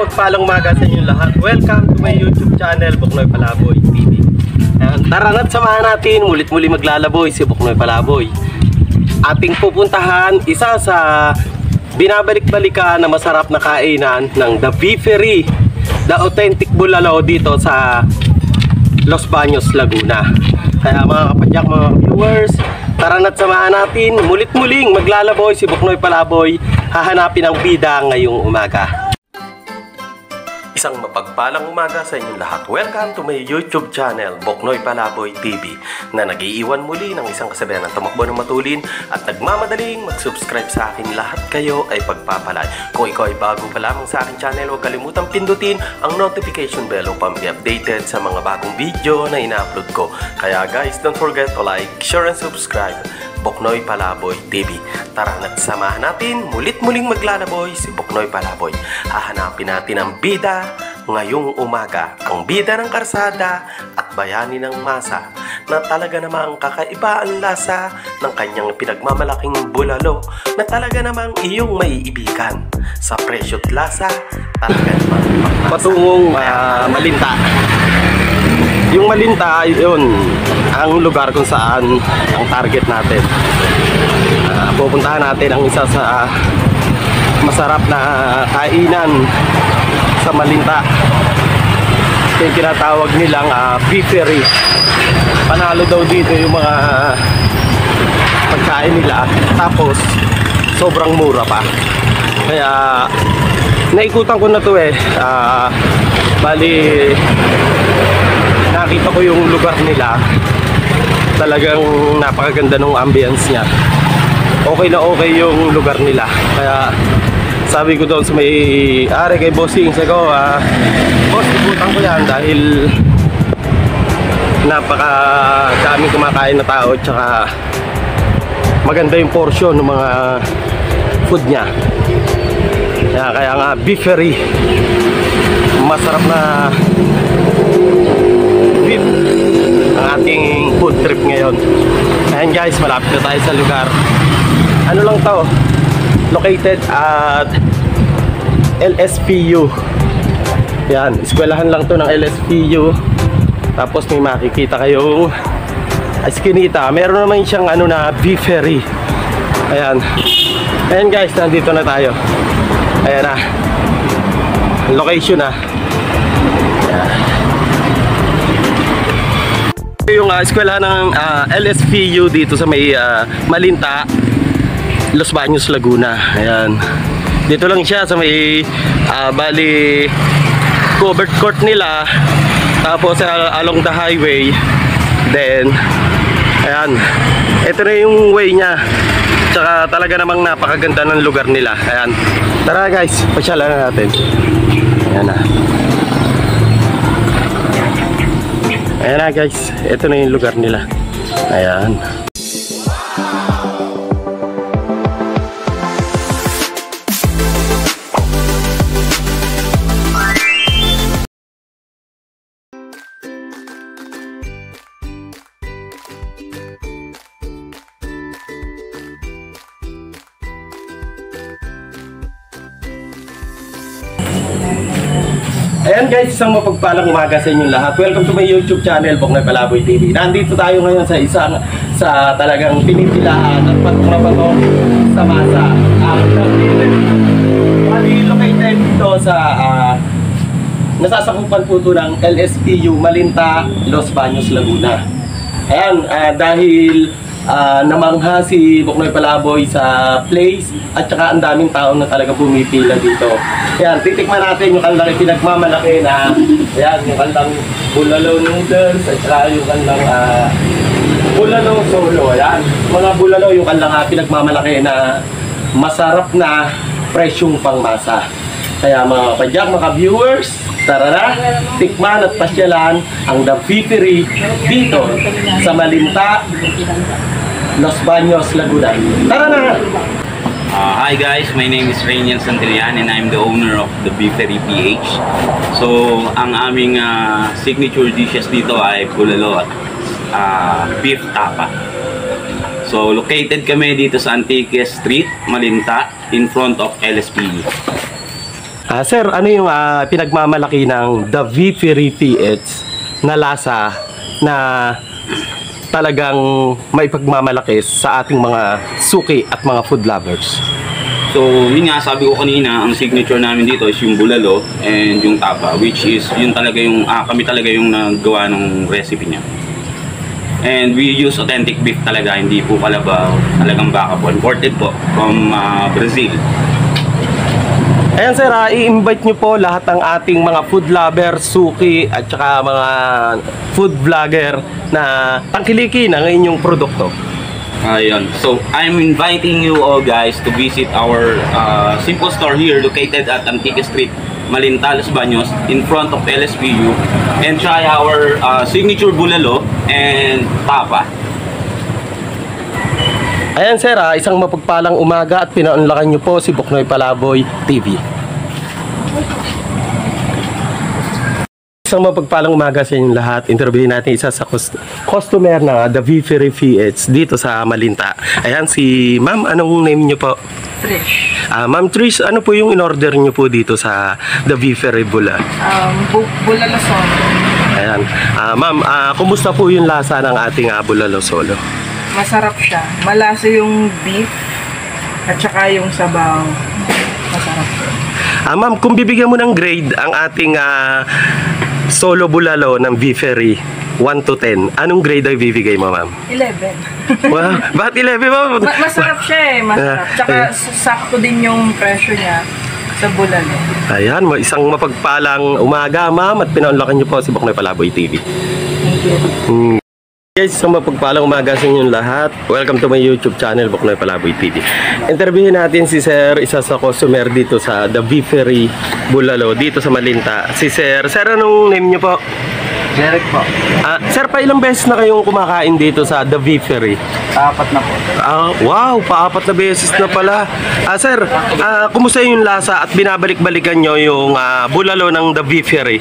mapagpalang umaga sa inyo lahat. Welcome to my YouTube channel, Buknoy Palaboy TV. Tara na't samahan natin, mulit-muli maglalaboy si Buknoy Palaboy. Ating pupuntahan isa sa binabalik-balikan na masarap na kainan ng The Beefery, the authentic bulalo dito sa Los Baños, Laguna. Kaya mga kapadyak, mga viewers, tara na't samahan natin, mulit-muling maglalaboy si Buknoy Palaboy, hahanapin ang bida ngayong umaga. Isang mapagpalang umaga sa inyong lahat. Welcome to my YouTube channel, Buknoy Palaboy TV, na nag-iiwan muli ng isang kasabihan ng tumakbo ng matulin at nagmamadaling mag-subscribe sa akin. Lahat kayo ay pagpapalay. Kung ikaw ay bago pa lamang sa akin channel, huwag kalimutang pindutin ang notification bell upang be-updated sa mga bagong video na ina-upload ko. Kaya guys, don't forget to like, share, and subscribe. Buknoy Palaboy TV. Tara na't samahan natin, mulit-muling maglalaboy si Buknoy Palaboy. Hahanapin natin ang bida ngayong umaga. Ang bida ng karsada at bayani ng masa na talaga namang kakaiba ang lasa ng kanyang pinagmamalaking bulalo na talaga namang iyong maiibigan. Sa presyo't lasa, talaga namang patungong Malinta. Yung Malinta, yun ang lugar kung saan ang target natin. Pupuntahan natin ang isa sa masarap na kainan sa Malinta. Yung tinatawag nilang Beefery. Panalo daw dito yung mga pagkain nila, tapos sobrang mura pa. Kaya naikutan ko na to bali nakita ko yung lugar nila. Talagang napakaganda ng ambience niya. Okay na okay yung lugar nila. Kaya sabi ko doon sa may ari kay Bossing, sabi ko, boss, ibutan ko yan dahil napakadaming kumakain na tao, tsaka maganda yung portion ng mga food niya. Kaya nga Beefery, masarap na beef ang ating food trip ngayon. Ayan guys, malapit na tayo sa lugar. Ano lang to, located at LSPU. Yan, eskwelahan lang to ng LSPU. Tapos may makikita kayong eskinita. Meron naman siyang na Beefery. Ayan. Ayan guys, nandito na tayo. Ayan na location na. Ayan. Yung eskwelahan ng LSPU dito sa may Malinta, Los Baños, Laguna. Ayan. Dito lang siya sa may bali covered court nila. Tapos along the highway. Then ayan, ito na yung way niya. Tsaka talaga namang napakaganda ng lugar nila. Ayan. Tara guys, pasyalan na natin. Ayan na. Ayan na guys, ito na yung lugar nila. Ayan. Ayan guys, isang mapagpalang umaga sa inyong lahat. Welcome to my YouTube channel, Buknoy Palaboy TV. Nandito tayo ngayon sa isang talagang pinipilahan at patong na patong sa masa. Located dito sa nasasakupan po ito ng LSPU Malinta, Los Baños, Laguna. Ayan, dahil namangha si Buknoy Palaboy sa place at saka ang daming tao na talaga pumipila dito. Ayan, titikman natin yung kanilang pinagmamalaki na ayan, yung kanilang bulalo noodles at saka yung kanilang bulalo solo. Ayan, mga bulalo yung kanilang pinagmamalaki na masarap na presyong pangmasa. Kaya mga kapadyak, mga viewers, tara na, tikman at pasyalan ang The Beefery dito sa Malinta, Los Baños, Laguna. Tara na! Hi guys, my name is Rainiel Santillan and I'm the owner of the Beefery PH. So, ang aming signature dishes dito ay bulalo at beef tapa. So, located kami dito sa Antique Street, Malinta, in front of LSPU. Sir, ano yung pinagmamalaki ng The Vifery PH na lasa na talagang may pagmamalaki sa ating mga suki at mga food lovers? So, yun nga, sabi ko kanina, ang signature namin dito is yung bulalo and yung tapa, which is yun talaga yung, kami talaga yung naggawa ng recipe niya. And we use authentic beef talaga, hindi po kalabaw, talagang baka po. Imported po from Brazil. Ayan sir, i-invite nyo po lahat ng ating mga food lover, suki at saka mga food vlogger na tangkilikin ang inyong produkto. Ayun. So, I'm inviting you all guys to visit our simple store here located at Antique Street, Malinta, Los Baños, in front of LSPU, and try our signature bulalo and tapa. Ayan sir, isang mapagpalang umaga at pinaunlakan nyo po si Buknoy Palaboy TV. Isang mapagpalang umaga sa inyong lahat. Interviewin natin isa sa customer na The Vifery PH dito sa Malinta. Ayan si ma'am, anong name nyo po? Trish. Ma'am Trish, ano po yung in-order nyo po dito sa The Vifery Bula? Bulalo solo. Ayan. Ma'am, kumusta po yung lasa ng ating bulalo solo? Masarap siya. Malasa yung beef at saka yung sabaw. Masarap. Ma'am, kung bibigyan mo ng grade ang ating solo bulalo ng Vifery 1 to 10, anong grade ay bibigay mo, ma'am? 11. Wow, bakit 11, ma'am? Masarap siya eh. Masarap. Tsaka sakto din yung presyo niya sa bulalo. Ayan, isang mapagpalang umaga, ma'am, at pinaunlakan niyo po si Buknoy Palaboy TV. Thank you. Guys, isang mapagpalang umaga sa inyong lahat. Welcome to my YouTube channel, Buknoy Palaboy TV. Interviewin natin si Sir, isa sa customer dito sa The Vifery Bulalo, dito sa Malinta. Si Sir. Sir, anong name niyo po? Derek po. Sir, pa ilang beses na kayong kumakain dito sa The Vifery? Apat na po. Wow, paapat na beses na pala. Sir, kumusta yung lasa at binabalik-balikan nyo yung bulalo ng The Vifery?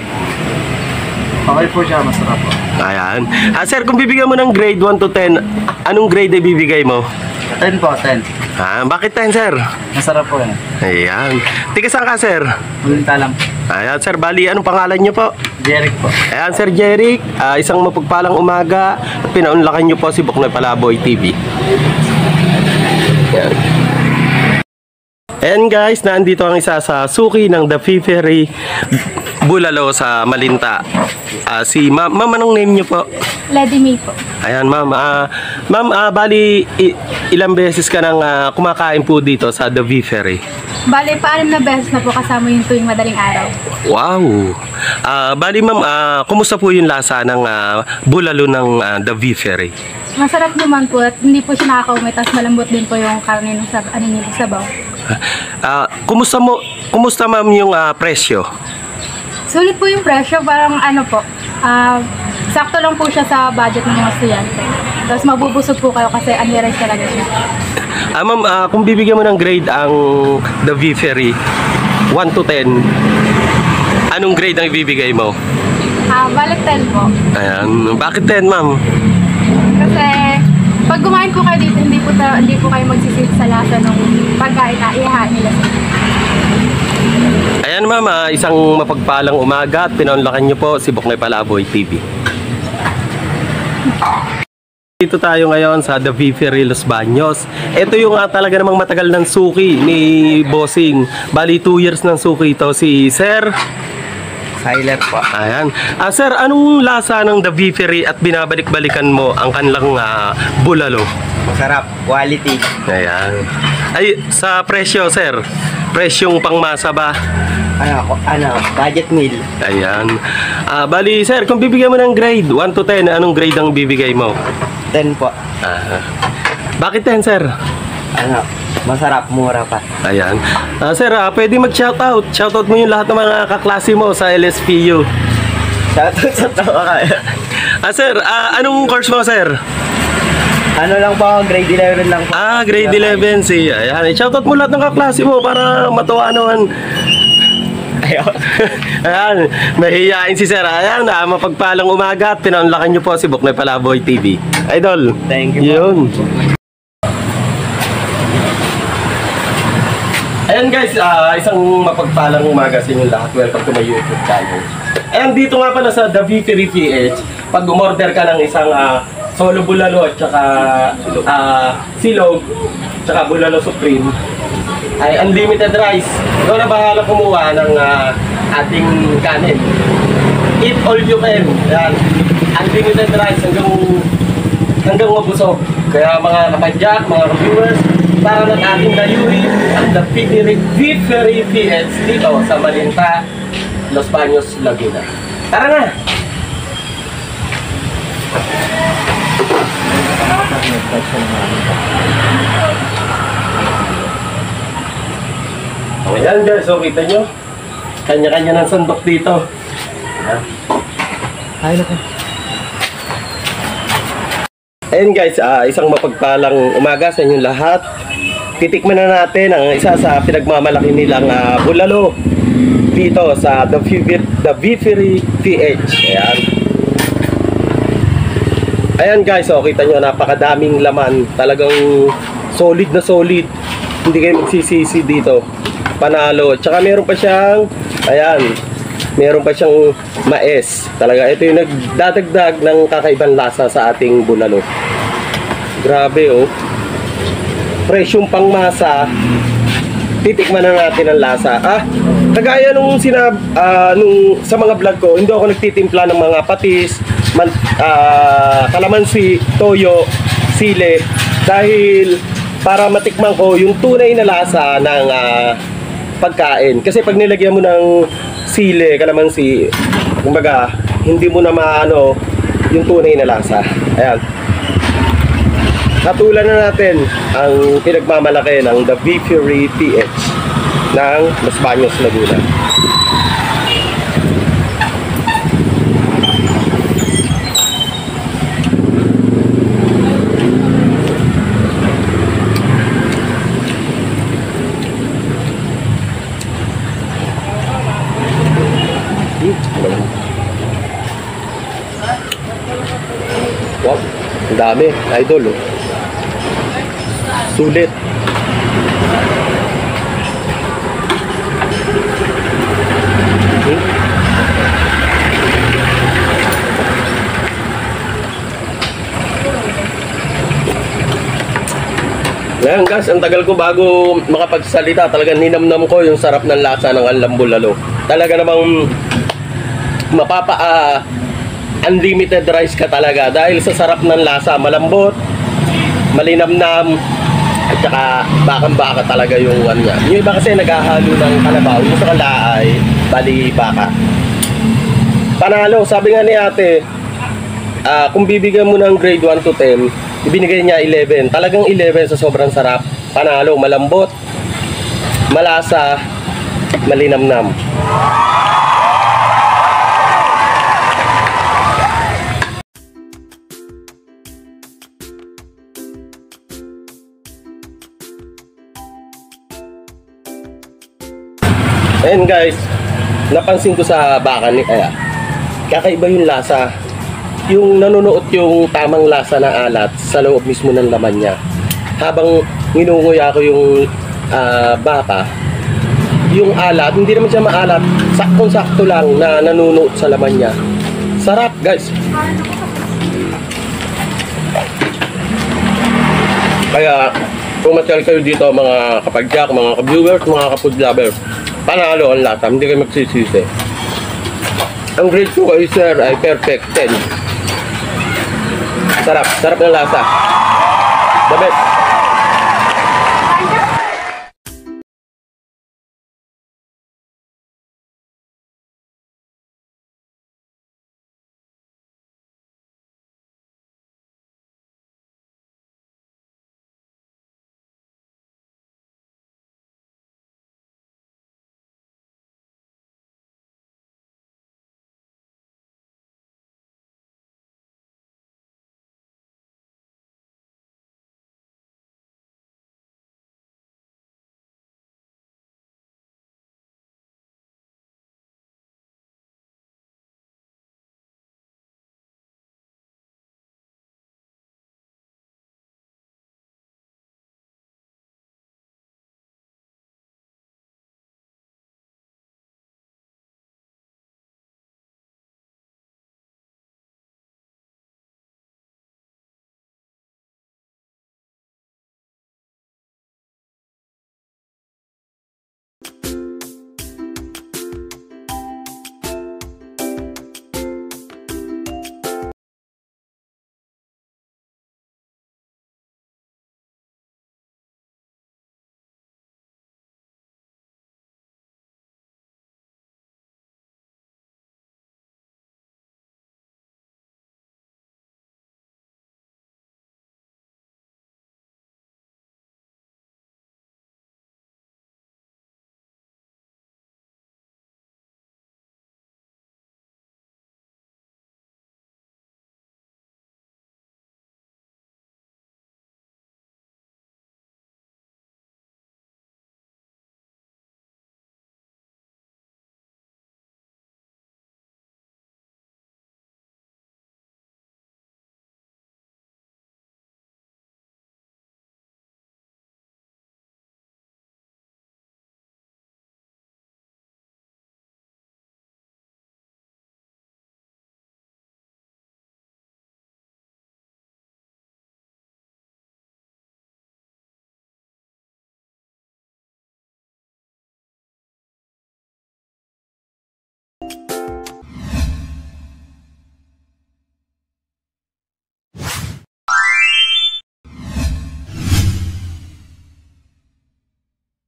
Okay po siya, masarap po. Ayan. Sir, kung bibigyan mo ng grade 1 to 10, anong grade ay bibigay mo? 10 po, 10. Bakit 10, sir? Masarap po yan. Ayan. Tiga saan ka, sir? Malinta lang. Ayan, sir. Bali, anong pangalan nyo po? Derek po. Ayan, Sir Jeric. Isang mapagpalang umaga. At pinaunlakan nyo po si Buknoy Palaboy TV. Ayan. And guys, nandito ang isa sa suki ng The Vifery Bulalo sa Malinta. Si ma'am, anong name nyo po? Lady May po. Ayan, ma'am. Ma'am, bali, ilang beses ka nang kumakain po dito sa The Vifery? Bale, 6 na beses na po kasama yung tuwing madaling araw. Wow! Bali, ma'am, kumusta po yung lasa ng bulalo ng The Vifery? Masarap naman po at hindi po siya nakakaumay, tapos malambot din po yung karne ng sabaw. Kumusta ma'am yung presyo? Sulit po yung presyo, parang ano po, sakto lang po siya sa budget ng mga estudyante. Tapos mabubusog po kayo kasi unli-rice talaga siya. Ma'am, kung bibigyan mo ng grade ang The Vifery 1 to 10, anong grade ang ibibigay mo? Bale 10 po. Ayan. Bakit 10, ma'am? Kasi pag kumain po kayo dito, hindi po kayo magsisisi sa lasa ng pagkain na ihahain nila sa inyo. Ayan, ma'am, isang mapagpalang umaga at pinaunlakan niyo po si Buknoy Palaboy TV. Dito tayo ngayon sa The Vifery Los Baños. Ito yung talaga namang matagal ng suki ni Bossing. Bali 2 years ng suki ito, si Sir Siler po. Ayan. Sir, anong lasa ng The Vifery at binabalik-balikan mo ang kanilang bulalo? Masarap. Quality. Ayan. Ay, sa presyo, sir. Presyong pangmasa ba? Budget meal. Ayan. Bali, sir, kung bibigyan mo ng grade 1 to 10, anong grade ang bibigay mo? 10 po. Bakit 10, sir? Masarap, mura pa. Ayan. Sir, pwede mag-shoutout. Shoutout mo yung lahat ng mga kaklase mo sa LSPU. Shoutout sa tawa ka. Sir, anong course mo, sir? Ano lang po, grade 11 lang po. Grade 11. Ayan. Shoutout mo lahat ng kaklase mo para matuwa naman. Ayun. Ayan. Mahihiyain si sir. Ayan. Mapagpalang umaga at pinaunlakan nyo po si Buknoy Palaboy TV. Idol. Thank you po. Yun. Ayan guys, isang mapagpalang umaga sa inyong lahat. Welcome to my YouTube channel. And dito nga pala sa The Beefery PH, pag umorder ka ng isang solo bulalo at saka silog, saka bulalo supreme, ay unlimited rice. Ikaw na bahala kumuha ng ating kanin. Eat all you can. Ayan. Unlimited rice hanggang mabusog. Kaya mga kapadyak, mga viewers, para ng ating dayuhin ang The Beefery PH dito sa Malinta, Los Baños, Laguna. Tara na! Ayan guys, so kita nyo, kanya-kanya ng sandok dito. Ayan guys, isang mapagpalang umaga sa inyong lahat. Titikman na natin ang isa sa pinagmamalaki nilang bulalo dito sa The Beefery PH. Ayan. Ayan guys, so kita nyo, napakadaming laman. Talagang solid na solid. Hindi kayo magsisisi dito. Panalo. Tsaka meron pa siyang, ayan, meron pa siyang mais. Talaga, ito yung nagdadagdag ng kakaibang lasa sa ating bulalo. Grabe oh. Fresh yung pangmasa. Titikman na natin ang lasa. Kagaya nung nung sa mga vlog ko, hindi ako nagtitimpla ng mga patis, kalamansi, toyo, sile, dahil para matikman ko yung tunay na lasa ng pagkain. Kasi pag nilagyan mo ng sile, kalamansi, kumbaga, hindi mo na maano yung tunay na lasa. Ayan. Hatulan na natin ang pinagmamalaki ng The Beefery PH ng Los Baños, Laguna. Wow, ang dami, idol oh. Sulit. Ngayon guys, ang tagal ko bago makapagsalita. Talagang ninamnam ko yung sarap ng lasa ng alambulalo. Talaga namang unlimited rice ka talaga dahil sa sarap ng lasa. Malambot, malinamnam, at saka bakang-baka talaga yung ano niya. Yung iba kasi naghahalo ng kalabaw, yung sa kala ay bali baka. Panalo, sabi nga ni ate, kung bibigyan mo ng grade 1 to 10, ibinigay niya 11. Talagang 11 sa sobrang sarap. Panalo, malambot, malasa, malinamnam. Ayan guys, napansin ko sa baka ni Kaya, kakaiba yung lasa. Yung nanunuot yung tamang lasa ng alat sa loob mismo ng laman niya. Habang nginunguya ko yung baka, yung alat, hindi naman siya maalat, saktong-sakto lang na nanunuot sa laman niya. Sarap guys. Kaya, pumasyal kayo dito mga kapadyak, mga ka-viewers, mga ka-food lovers. Panalo ang lasa, hindi kayo magsisisi. Ang grade 2 kay sir ay perfect 10. Sarap, sarap ng lasa. The best.